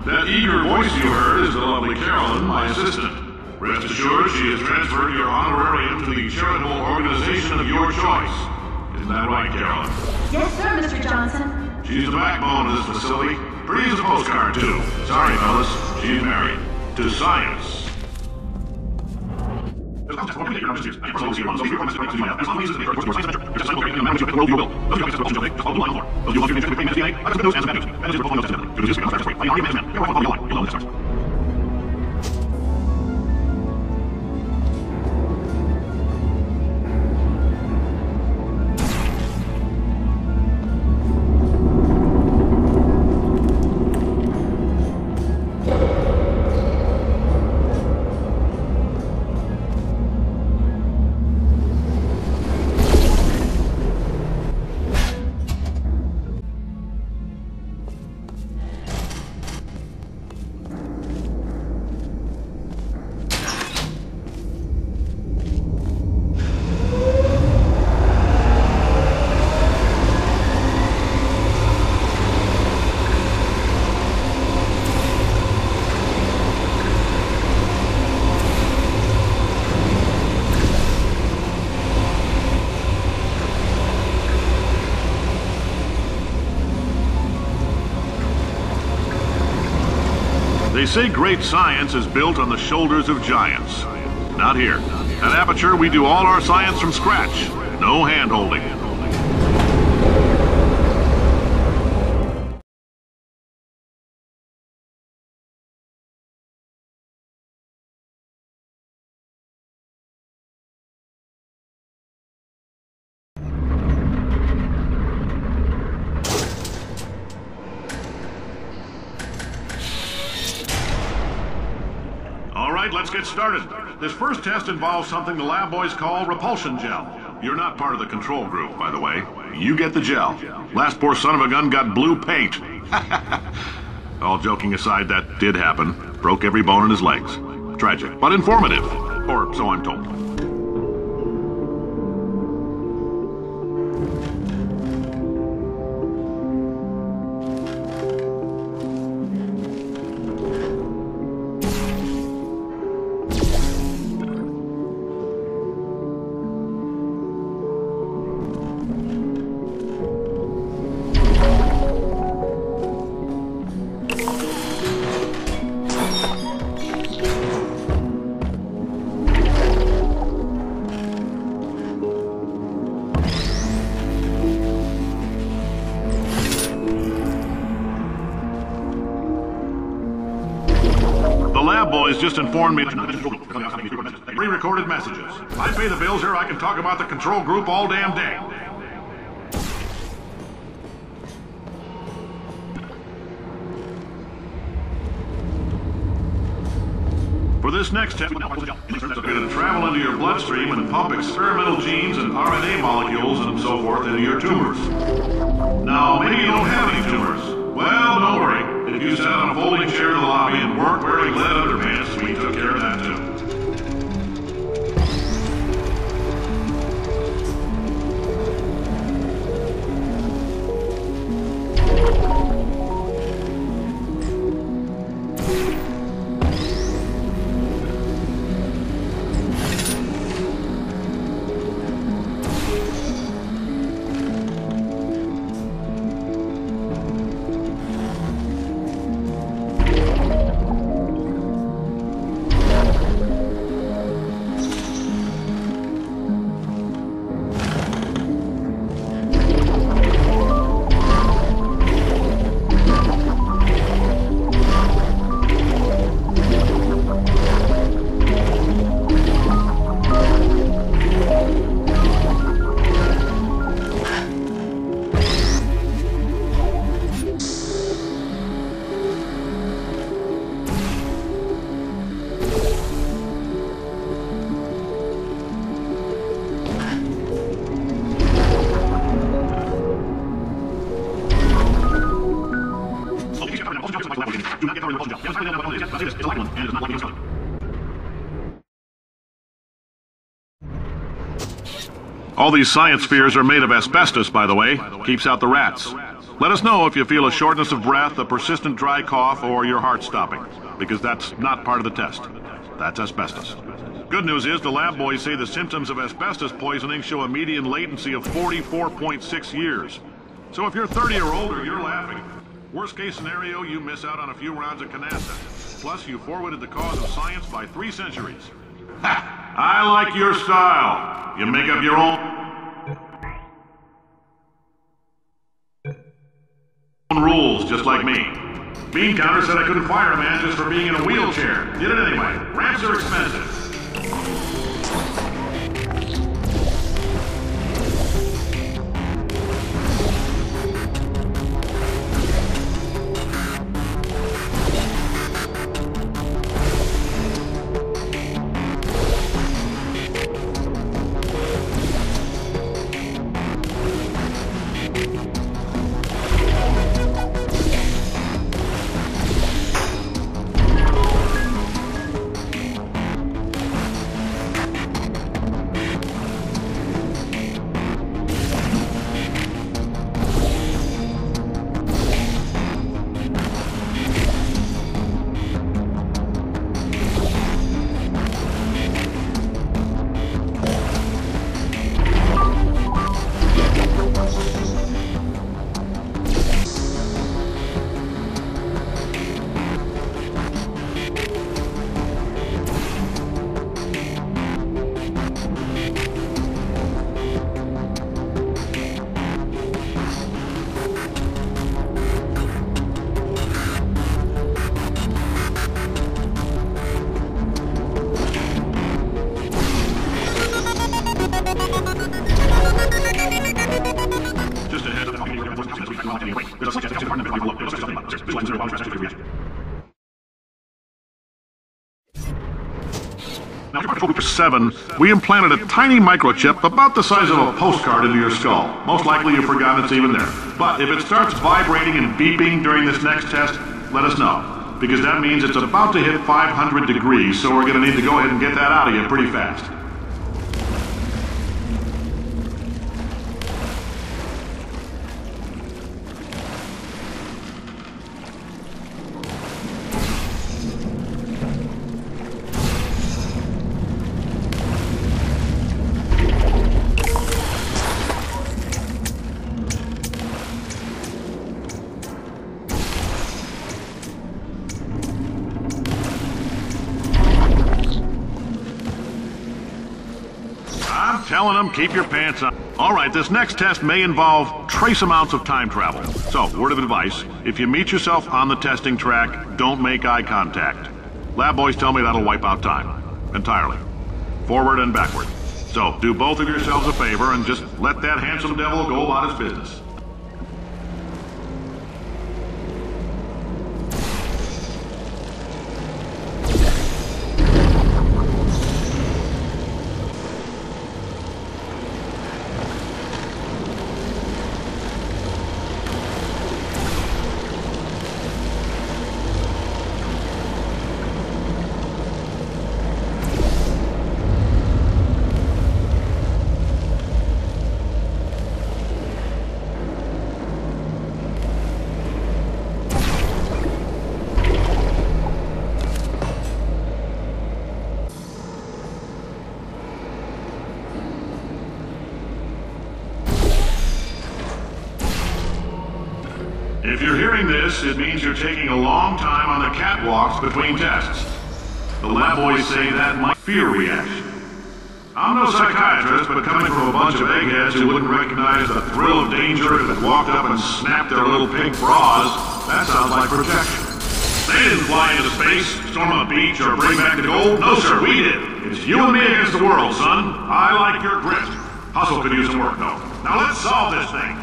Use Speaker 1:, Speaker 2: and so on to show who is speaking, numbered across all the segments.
Speaker 1: That eager voice you heard is the lovely Carolyn, my assistant. Rest assured, she has transferred your honorarium to the charitable organization of your choice. Isn't that right, Carolyn?
Speaker 2: Yes, sir, Mr. Johnson.
Speaker 1: She's the backbone of this facility. Pretty as a postcard, too. Sorry, fellas. She's married. To science. They say great science is built on the shoulders of giants. Not here. At Aperture, we do all our science from scratch. No hand-holding. Let's get started. This first test involves something the lab boys call repulsion gel. You're not part of the control group, by the way. You get the gel. Last poor son of a gun got blue paint. All joking aside, that did happen. Broke every bone in his legs. Tragic, but informative. Or so I'm told. Boys just informed me pre-recorded messages. I pay the bills here, I can talk about the control group all damn day. For this next test, we're going to travel into your bloodstream and pump experimental genes and RNA molecules and so forth into your tumors. Now, maybe you don't have any tumors. Well, don't worry. If you sat on a folding chair in the lobby and weren't wearing lead underpants, we took care of that too. All these science spheres are made of asbestos, by the way. Keeps out the rats. Let us know if you feel a shortness of breath, a persistent dry cough, or your heart stopping, because that's not part of the test. That's asbestos. Good news is the lab boys say the symptoms of asbestos poisoning show a median latency of 44.6 years. So if you're 30 or older, you're laughing. Worst case scenario, you miss out on a few rounds of canasta. Plus, you forwarded the cause of science by 3 centuries. Ha! I like your style. You make up your own rules, just like me. Bean Counter said I couldn't fire a man just for being in a wheelchair. Did it anyway. Ramps are expensive. Now, for 7, we implanted a tiny microchip about the size of a postcard into your skull. Most likely you've forgotten it's even there. But if it starts vibrating and beeping during this next test, let us know. Because that means it's about to hit 500 degrees, so we're going to need to go ahead and get that out of you pretty fast. Telling them, keep your pants on. All right, this next test may involve trace amounts of time travel. So, word of advice, if you meet yourself on the testing track, don't make eye contact. Lab boys tell me that'll wipe out time. Entirely. Forward and backward. So, do both of yourselves a favor and just let that handsome devil go about his business. If you're hearing this, it means you're taking a long time on the catwalks between tests. The lab boys say that might be fear reaction. I'm no psychiatrist, but coming from a bunch of eggheads who wouldn't recognize the thrill of danger if it walked up and snapped their little pink bras, that sounds like protection. They didn't fly into space, storm a beach, or bring back the gold. No, sir, we did. It's you and me against the world, son. I like your grit. Hustle could use some work, though. Now let's solve this thing.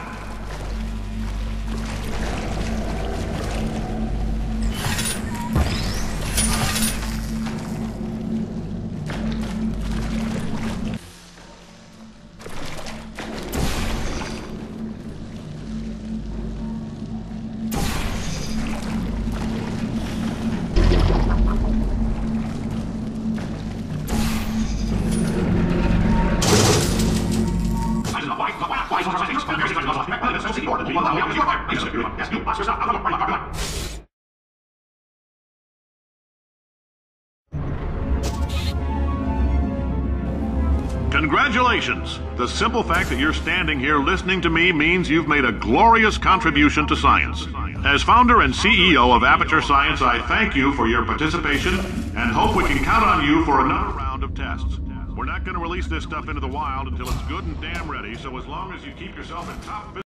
Speaker 1: Congratulations! The simple fact that you're standing here listening to me means you've made a glorious contribution to science. As founder and CEO of Aperture Science, I thank you for your participation and hope we can count on you for another round of tests. We're not going to release this stuff into the wild until it's good and damn ready, so as long as you keep yourself in top